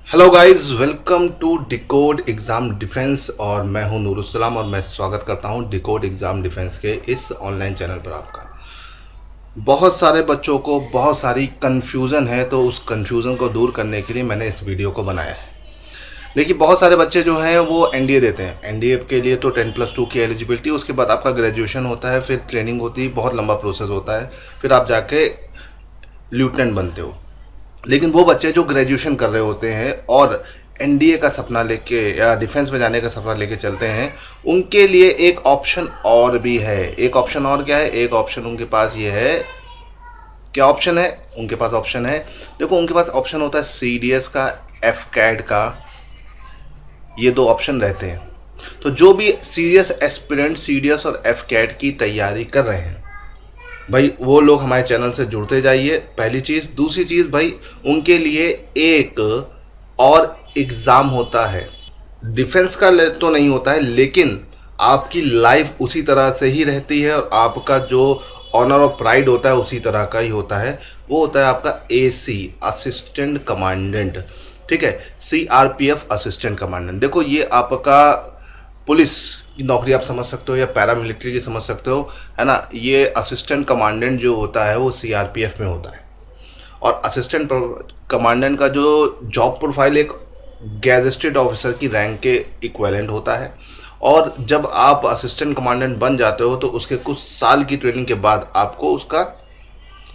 Hello guys, welcome to decode exam defence. और मैं हूं नूरुल और मैं स्वागत करता हूं डिकोड एग्ज़ाम डिफेंस के इस ऑनलाइन चैनल पर। आपका बहुत सारे बच्चों को बहुत सारी कन्फ्यूज़न है, तो उस कन्फ्यूज़न को दूर करने के लिए मैंने इस वीडियो को बनाया है। देखिए, बहुत सारे बच्चे जो हैं वो एनडीए देते हैं। एनडीए के लिए तो 10+2 की एलिजिबिलिटी, उसके बाद आपका ग्रेजुएशन होता है, फिर ट्रेनिंग होती है, बहुत लंबा प्रोसेस होता है, फिर आप जाके लेफ्टिनेंट बनते हो। लेकिन वो बच्चे जो ग्रेजुएशन कर रहे होते हैं और एनडीए का सपना लेके या डिफेंस में जाने का सपना लेके चलते हैं, उनके लिए एक ऑप्शन और भी है। एक ऑप्शन और क्या है? एक ऑप्शन उनके पास ये है। क्या ऑप्शन है उनके पास? ऑप्शन है, देखो, उनके पास ऑप्शन होता है सीडीएस का, एफ कैड का। ये दो ऑप्शन रहते हैं। तो जो भी सीरियस एस्पिरेंट सीडीएस और एफ कैड की तैयारी कर रहे हैं भाई, वो लोग हमारे चैनल से जुड़ते जाइए। पहली चीज़। दूसरी चीज़ भाई, उनके लिए एक और एग्ज़ाम होता है। डिफेंस का तो नहीं होता है, लेकिन आपकी लाइफ उसी तरह से ही रहती है और आपका जो ऑनर और प्राइड होता है उसी तरह का ही होता है। वो होता है आपका एसी, असिस्टेंट कमांडेंट। ठीक है, सीआरपीएफ असिस्टेंट कमांडेंट। देखो, ये आपका पुलिस की नौकरी आप समझ सकते हो या पैरामिलिट्री की समझ सकते हो, है ना। ये असिस्टेंट कमांडेंट जो होता है वो सीआरपीएफ में होता है। और असिस्टेंट कमांडेंट का जो जॉब प्रोफाइल एक गैजेटेड ऑफिसर की रैंक के इक्विवेलेंट होता है। और जब आप असिस्टेंट कमांडेंट बन जाते हो तो उसके कुछ साल की ट्रेनिंग के बाद आपको उसका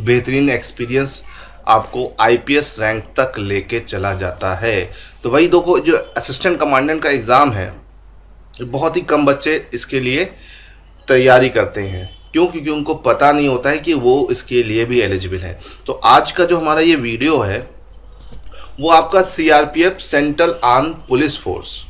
बेहतरीन एक्सपीरियंस आपको आईपीएस रैंक तक लेके चला जाता है। तो वही देखो, जो असिस्टेंट कमांडेंट का एग्ज़ाम है, बहुत ही कम बच्चे इसके लिए तैयारी करते हैं। क्यों? क्योंकि उनको पता नहीं होता है कि वो इसके लिए भी एलिजिबल है। तो आज का जो हमारा ये वीडियो है वो आपका CRPF central arm police force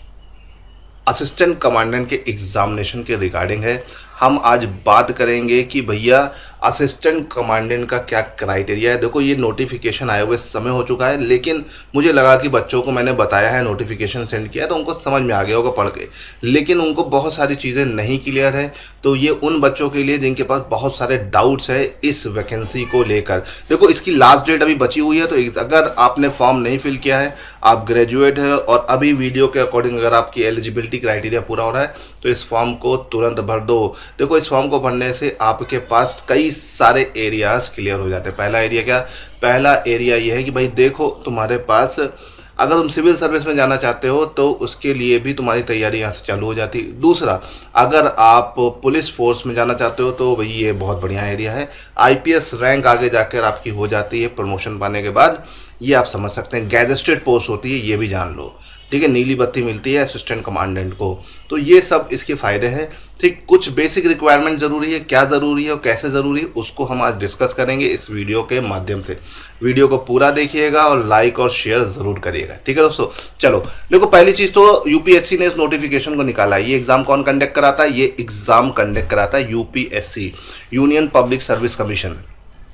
assistant commandant के एग्जामिनेशन के रिगार्डिंग है। हम आज बात करेंगे कि भैया असिस्टेंट कमांडेंट का क्या क्राइटेरिया है। देखो, ये नोटिफिकेशन आए हुए समय हो चुका है, लेकिन मुझे लगा कि बच्चों को मैंने बताया है, नोटिफिकेशन सेंड किया तो उनको समझ में आ गया होगा पढ़ के, लेकिन उनको बहुत सारी चीज़ें नहीं क्लियर है। तो ये उन बच्चों के लिए जिनके पास बहुत सारे डाउट्स है इस वैकेंसी को लेकर। देखो, इसकी लास्ट डेट अभी बची हुई है, तो अगर आपने फॉर्म नहीं फिल किया है, आप ग्रेजुएट है और अभी वीडियो के अकॉर्डिंग अगर आपकी एलिजिबिलिटी क्राइटेरिया पूरा हो रहा है तो इस फॉर्म को तुरंत भर दो। देखो, इस फॉर्म को भरने से आपके पास कई सारे एरियाज क्लियर हो जाते हैं। पहला एरिया क्या? पहला एरिया ये है कि भाई देखो, तुम्हारे पास अगर तुम सिविल सर्विस में जाना चाहते हो तो उसके लिए भी तुम्हारी तैयारी यहाँ से चालू हो जाती है। दूसरा, अगर आप पुलिस फोर्स में जाना चाहते हो तो भाई ये बहुत बढ़िया एरिया है। आईपीएस रैंक आगे जाकर आपकी हो जाती है प्रमोशन पाने के बाद। ये आप समझ सकते हैं, गैजेटेड पोस्ट होती है, ये भी जान लो। ठीक है, नीली बत्ती मिलती है असिस्टेंट कमांडेंट को। तो ये सब इसके फ़ायदे हैं। ठीक, कुछ बेसिक रिक्वायरमेंट ज़रूरी है, क्या ज़रूरी है और कैसे ज़रूरी है उसको हम आज डिस्कस करेंगे इस वीडियो के माध्यम से। वीडियो को पूरा देखिएगा और लाइक और शेयर ज़रूर करिएगा। ठीक है दोस्तों, चलो देखो, पहली चीज़ तो यूपीएससी ने इस नोटिफिकेशन को निकाला है। ये एग्ज़ाम कौन कंडक्ट कराता है? ये एग्ज़ाम कंडक्ट कराता है UPSC, union public service commission.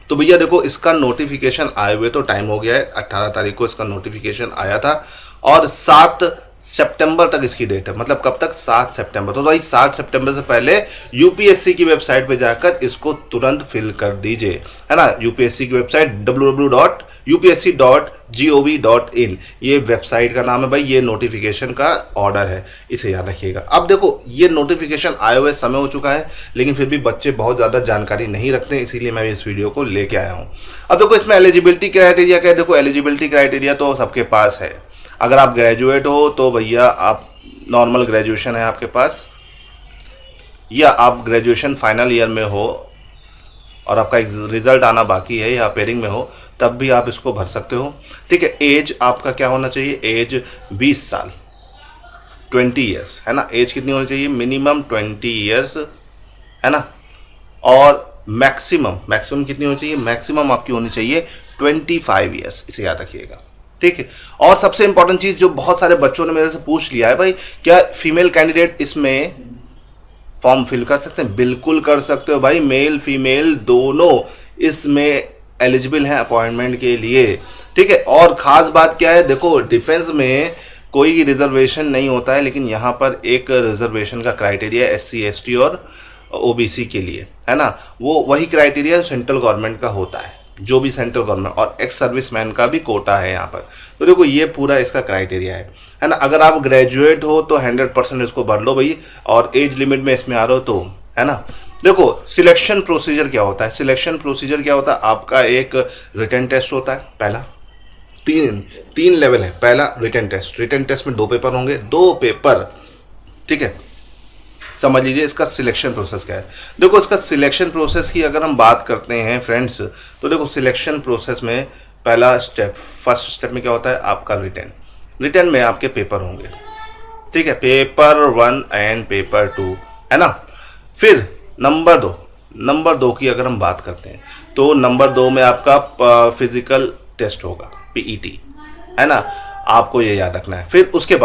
तो भैया देखो, इसका नोटिफिकेशन आए हुए तो टाइम हो गया है। 18 तारीख को इसका नोटिफिकेशन आया था और 7 सितंबर तक इसकी डेट है। मतलब कब तक? 7 सितंबर। तो भाई 7 सितंबर से पहले यूपीएससी की वेबसाइट पे जाकर इसको तुरंत फिल कर दीजिए, है ना। यूपीएससी की वेबसाइट www.upsc.gov.in, ये वेबसाइट का नाम है भाई। ये नोटिफिकेशन का ऑर्डर है, इसे याद रखिएगा। अब देखो, ये नोटिफिकेशन आए हुए समय हो चुका है, लेकिन फिर भी बच्चे बहुत ज़्यादा जानकारी नहीं रखते हैं, इसीलिए मैं इस वीडियो को लेके आया हूँ। अब देखो, इसमें एलिजिबिलिटी क्राइटेरिया क्या है? देखो, एलिजिबिलिटी क्राइटेरिया तो सबके पास है। अगर आप ग्रेजुएट हो तो भैया आप नॉर्मल ग्रेजुएशन है आपके पास, या आप ग्रेजुएशन फाइनल ईयर में हो और आपका रिजल्ट आना बाकी है या पेयरिंग में हो, तब भी आप इसको भर सकते हो। ठीक है, एज आपका क्या होना चाहिए? एज 20 साल, 20 ईयर्स, है ना। एज कितनी होनी चाहिए? मिनिमम 20 ईयर्स, है ना। और मैक्सिमम कितनी होनी चाहिए? मैक्सिमम आपकी होनी चाहिए 25 ईयर्स, इसे याद रखिएगा। ठीक है, और सबसे इंपॉर्टेंट चीज़ जो बहुत सारे बच्चों ने मेरे से पूछ लिया है, भाई क्या फीमेल कैंडिडेट इसमें फॉर्म फिल कर सकते हैं? बिल्कुल कर सकते हो भाई, मेल फीमेल दोनों इसमें एलिजिबल हैं अपॉइंटमेंट के लिए। ठीक है, और ख़ास बात क्या है? देखो, डिफेंस में कोई रिजर्वेशन नहीं होता है, लेकिन यहाँ पर एक रिजर्वेशन का क्राइटेरिया एससी एसटी और ओबीसी के लिए, है ना। वो वही क्राइटेरिया सेंट्रल गवर्नमेंट का होता है, जो भी सेंट्रल गवर्नमेंट, और एक्स सर्विसमैन का भी कोटा है यहाँ पर। तो देखो ये पूरा इसका क्राइटेरिया है ना। अगर आप ग्रेजुएट हो तो 100% इसको भर लो भाई, और एज लिमिट में इसमें आ रहे हो तो, है ना। देखो सिलेक्शन प्रोसीजर क्या होता है, सिलेक्शन प्रोसीजर क्या होता है, आपका एक रिटन टेस्ट होता है पहला, तीन लेवल है। पहला रिटन टेस्ट, रिटन टेस्ट में 2 पेपर होंगे, 2 पेपर, ठीक है। समझ लीजिए इसका सिलेक्शन प्रोसेस क्या है। देखो इसका सिलेक्शन प्रोसेस की अगर हम बात करते हैं फ्रेंड्स, तो देखो सिलेक्शन प्रोसेस में पहला स्टेप, फर्स्ट स्टेप में क्या होता है, आपका रिटन, रिटन में आपके पेपर होंगे, ठीक है, पेपर 1 एंड पेपर 2, है ना। फिर नंबर दो की अगर हम बात करते हैं तो नंबर 2 में आपका फिजिकल टेस्ट होगा, पीईटी, है ना, आपको ये याद रखना है। फिर उसके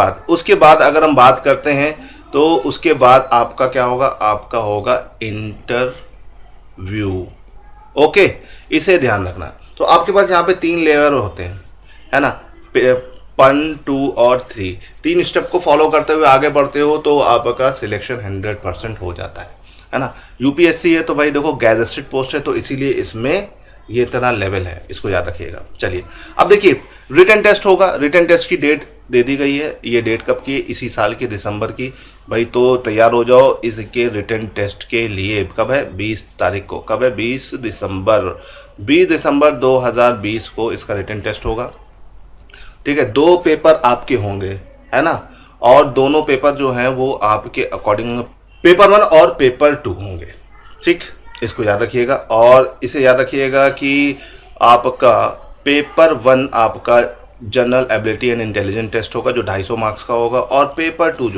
बाद अगर हम बात करते हैं तो उसके बाद आपका क्या होगा, आपका होगा इंटरव्यू, ओके, इसे ध्यान रखना। तो आपके पास यहाँ पे 3 लेयर होते हैं, है ना, 1, 2 और 3, 3 स्टेप को फॉलो करते हुए आगे बढ़ते हो तो आपका सिलेक्शन 100% हो जाता है ना। यूपीएससी है तो भाई देखो गैजेटेड पोस्ट है, तो इसीलिए इसमें ये इतना लेवल है, इसको याद रखिएगा। चलिए अब देखिए रिटन टेस्ट होगा, रिटन टेस्ट की डेट दे दी गई है, ये डेट कब की है, इसी साल की दिसंबर की। भाई तो तैयार हो जाओ इसके रिटन टेस्ट के लिए। कब है, 20 तारीख को, कब है, 20 दिसंबर 2020 को इसका रिटन टेस्ट होगा, ठीक है। 2 पेपर आपके होंगे, है ना, और दोनों पेपर जो हैं वो आपके अकॉर्डिंग पेपर 1 और पेपर 2 होंगे, ठीक, इसको याद रखिएगा। और इसे याद रखिएगा कि आपका पेपर 1 आपका general ability and intelligence test होगा जो 250 मार्क्स का होगा, और पेपर 2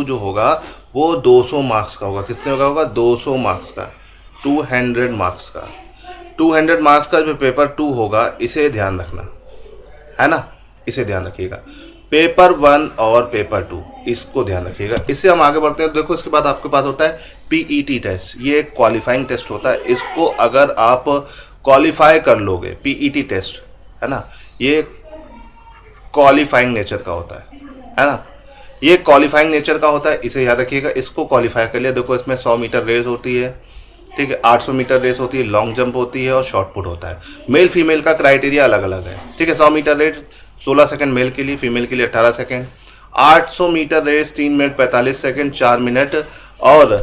जो होगा वो 200 मार्क्स का होगा। कितने होगा 200 मार्क्स का, 200 मार्क्स का, 200 मार्क्स का जो पेपर 2 होगा, इसे ध्यान रखना, है ना, इसे ध्यान रखिएगा। पेपर 1 और पेपर 2 इसको ध्यान रखिएगा। इससे हम आगे बढ़ते हैं। देखो इसके बाद आपके पास होता है पीईटी टेस्ट, ये क्वालिफाइंग टेस्ट होता है। इसको अगर आप क्वालिफाई कर लोगे, पीईटी टेस्ट, है ना, ये क्वालिफाइंग नेचर का होता है ना, ये क्वालिफाइंग नेचर का होता है, इसे याद रखिएगा। इसको क्वालिफाई कर लिया। देखो इसमें 100 मीटर रेस होती है, ठीक है, 800 मीटर रेस होती है, लॉन्ग जंप होती है और शॉर्ट पुट होता है। मेल फीमेल का क्राइटेरिया अलग अलग है, ठीक है। 100 मीटर रेस 16 सेकंड मेल के लिए, फीमेल के लिए 18 second. 800 metre race 3 minute 45 second, 4 minute और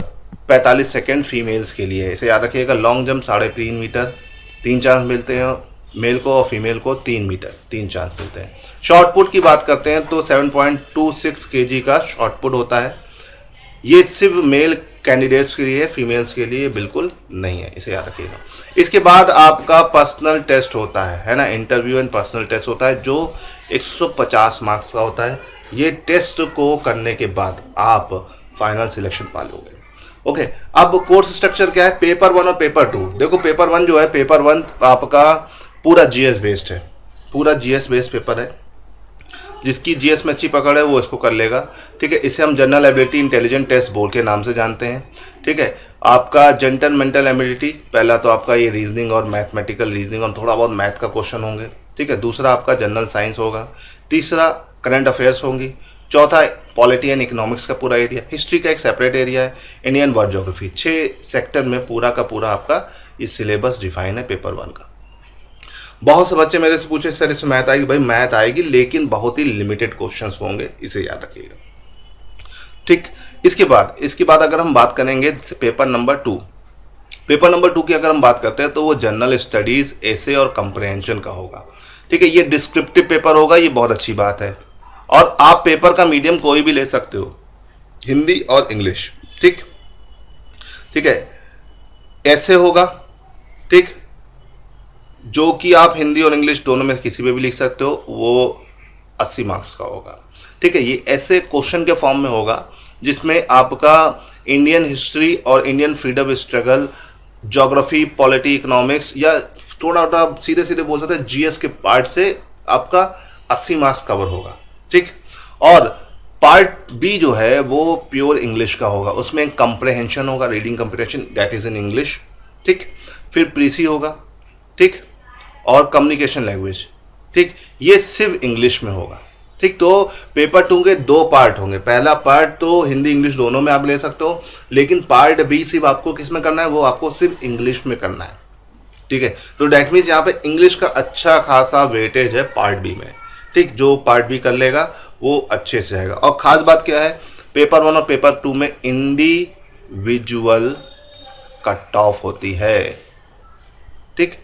45 सेकंड फीमेल्स के लिए, इसे याद रखिएगा। लॉन्ग जंप 3.5 मीटर, 3 चांस मिलते हैं मेल को, और फीमेल को 3 मीटर, 3 चांस मिलते हैं। शॉर्ट पुट की बात करते हैं तो 7.26 kg का शॉर्ट पुट होता है। ये सिर्फ मेल कैंडिडेट्स के लिए, फीमेल्स के लिए बिल्कुल नहीं है, इसे याद रखिएगा। इसके बाद आपका पर्सनल टेस्ट होता है ना, इंटरव्यू एंड पर्सनल टेस्ट होता है जो 150 मार्क्स का होता है। ये टेस्ट को करने के बाद आप फाइनल सिलेक्शन पा लोगे, ओके। अब कोर्स स्ट्रक्चर क्या है, पेपर 1 और पेपर 2। देखो पेपर 1 जो है, पेपर 1 आपका पूरा जीएस बेस्ड है, पूरा जीएस बेस्ड पेपर है। जिसकी जीएस में अच्छी पकड़ है वो इसको कर लेगा, ठीक है। इसे हम general ability intelligent test board के नाम से जानते हैं, ठीक है। आपका जनरल मेंटल एबिलिटी, पहला तो आपका ये रीजनिंग और मैथमेटिकल रीजनिंग और थोड़ा बहुत मैथ का क्वेश्चन होंगे, ठीक है। दूसरा आपका जनरल साइंस होगा, तीसरा करंट अफेयर्स होंगी, चौथा पॉलिटी एंड इकोनॉमिक्स का पूरा एरिया, हिस्ट्री का एक सेपरेट एरिया है, इंडियन वर्ल्ड ज्योग्राफी। 6 सेक्टर में पूरा का पूरा आपका ये सिलेबस डिफाइन है पेपर 1 का। बहुत से बच्चे मेरे से पूछे सर इसमें मैथ आएगी, भाई मैथ आएगी लेकिन बहुत ही लिमिटेड क्वेश्चंस होंगे, इसे याद रखिएगा, ठीक। इसके बाद अगर हम बात करेंगे पेपर नंबर 2, पेपर नंबर 2 की अगर हम बात करते हैं तो वो जनरल स्टडीज, एसे और कंप्रहेंशन का होगा, ठीक है। ये डिस्क्रिप्टिव पेपर होगा, ये बहुत अच्छी बात है। और आप पेपर का मीडियम कोई भी ले सकते हो, हिंदी और इंग्लिश, ठीक, ठीक है। ऐसे होगा, ठीक, जो कि आप हिंदी और इंग्लिश दोनों में किसी में भी लिख सकते हो, वो 80 मार्क्स का होगा, ठीक है। ये ऐसे क्वेश्चन के फॉर्म में होगा जिसमें आपका इंडियन हिस्ट्री और Indian freedom struggle, geography, polity, economics, या थोड़ा सीधे सीधे बोल सकते हैं जीएस के पार्ट से आपका 80 मार्क्स कवर होगा, ठीक। और पार्ट बी जो है वो प्योर इंग्लिश का होगा, उसमें कंप्रहेंशन होगा, reading comprehension, that is in English, ठीक। फिर प्रीसी होगा, ठीक, और कम्युनिकेशन लैंग्वेज, ठीक, ये सिर्फ इंग्लिश में होगा, ठीक। तो पेपर 2 के 2 पार्ट होंगे। पहला पार्ट तो हिंदी इंग्लिश दोनों में आप ले सकते हो, लेकिन पार्ट बी सिर्फ आपको किस में करना है, वो आपको सिर्फ इंग्लिश में करना है, ठीक है। तो डैट मीन्स यहाँ पे इंग्लिश का अच्छा खासा वेटेज है पार्ट बी में, ठीक, जो पार्ट बी कर लेगा वो अच्छे से आएगा। और ख़ास बात क्या है, पेपर 1 और पेपर 2 में इंडिविजुअल कट ऑफ होती है। ठीक,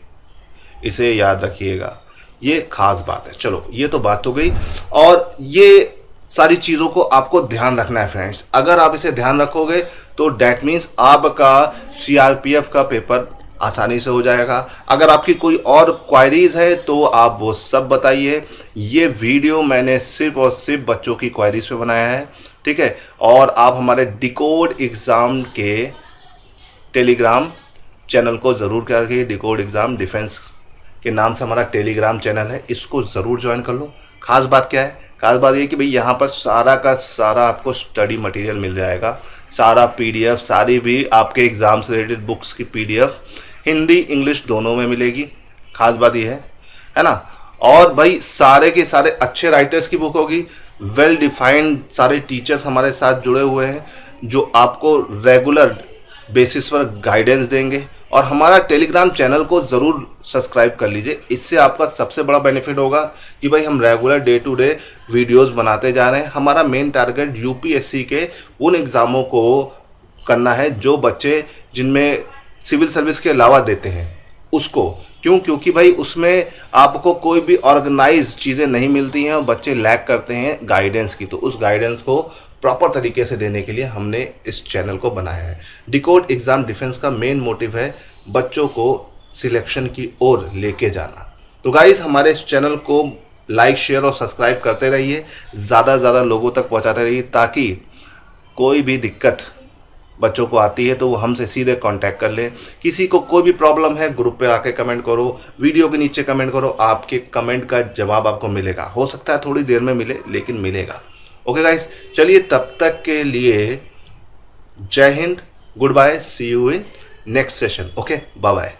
इसे याद रखिएगा, ये खास बात है। चलो ये तो बात हो गई, और ये सारी चीज़ों को आपको ध्यान रखना है फ्रेंड्स। अगर आप इसे ध्यान रखोगे तो डैट मीन्स आपका सीआरपीएफ का पेपर आसानी से हो जाएगा। अगर आपकी कोई और क्वायरीज है तो आप वो सब बताइए। ये वीडियो मैंने सिर्फ और सिर्फ बच्चों की क्वायरीज पे बनाया है, ठीक है। और आप हमारे डिकोड एग्ज़ाम के टेलीग्राम चैनल को ज़रूर क्या रखिए, डिकोड एग्ज़ाम डिफेंस के नाम से हमारा टेलीग्राम चैनल है, इसको ज़रूर ज्वाइन कर लो। खास बात क्या है, खास बात ये कि भाई यहाँ पर सारा का सारा आपको स्टडी मटेरियल मिल जाएगा, सारा पीडीएफ, सारी भी आपके एग्ज़ाम से रिलेटेड बुक्स की पीडीएफ हिंदी इंग्लिश दोनों में मिलेगी। खास बात ये है ना। और भाई सारे के सारे अच्छे राइटर्स की बुक होगी, वेल डिफाइंड सारे टीचर्स हमारे साथ जुड़े हुए हैं जो आपको रेगुलर बेसिस पर गाइडेंस देंगे। और हमारा टेलीग्राम चैनल को ज़रूर सब्सक्राइब कर लीजिए, इससे आपका सबसे बड़ा बेनिफिट होगा कि भाई हम regular day to day videos बनाते जा रहे हैं। हमारा मेन टारगेट यूपीएससी के उन एग्ज़ामों को करना है जो बच्चे जिनमें सिविल सर्विस के अलावा देते हैं उसको। क्योंकि भाई उसमें आपको कोई भी ऑर्गेनाइज चीज़ें नहीं मिलती हैं और बच्चे लैक करते हैं गाइडेंस की। तो उस गाइडेंस को प्रॉपर तरीके से देने के लिए हमने इस चैनल को बनाया है। डिकोड एग्ज़ाम डिफेंस का मेन मोटिव है बच्चों को सिलेक्शन की ओर लेके जाना। तो गाइस हमारे इस चैनल को लाइक शेयर और सब्सक्राइब करते रहिए, ज़्यादा से ज़्यादा लोगों तक पहुंचाते रहिए, ताकि कोई भी दिक्कत बच्चों को आती है तो वो हमसे सीधे कांटेक्ट कर ले। किसी को कोई भी प्रॉब्लम है ग्रुप पे आके कमेंट करो, वीडियो के नीचे कमेंट करो, आपके कमेंट का जवाब आपको मिलेगा। हो सकता है थोड़ी देर में मिले, लेकिन मिलेगा। ओके गाइस, चलिए तब तक के लिए जय हिंद, good bye, see you in next session. Okay, bye bye.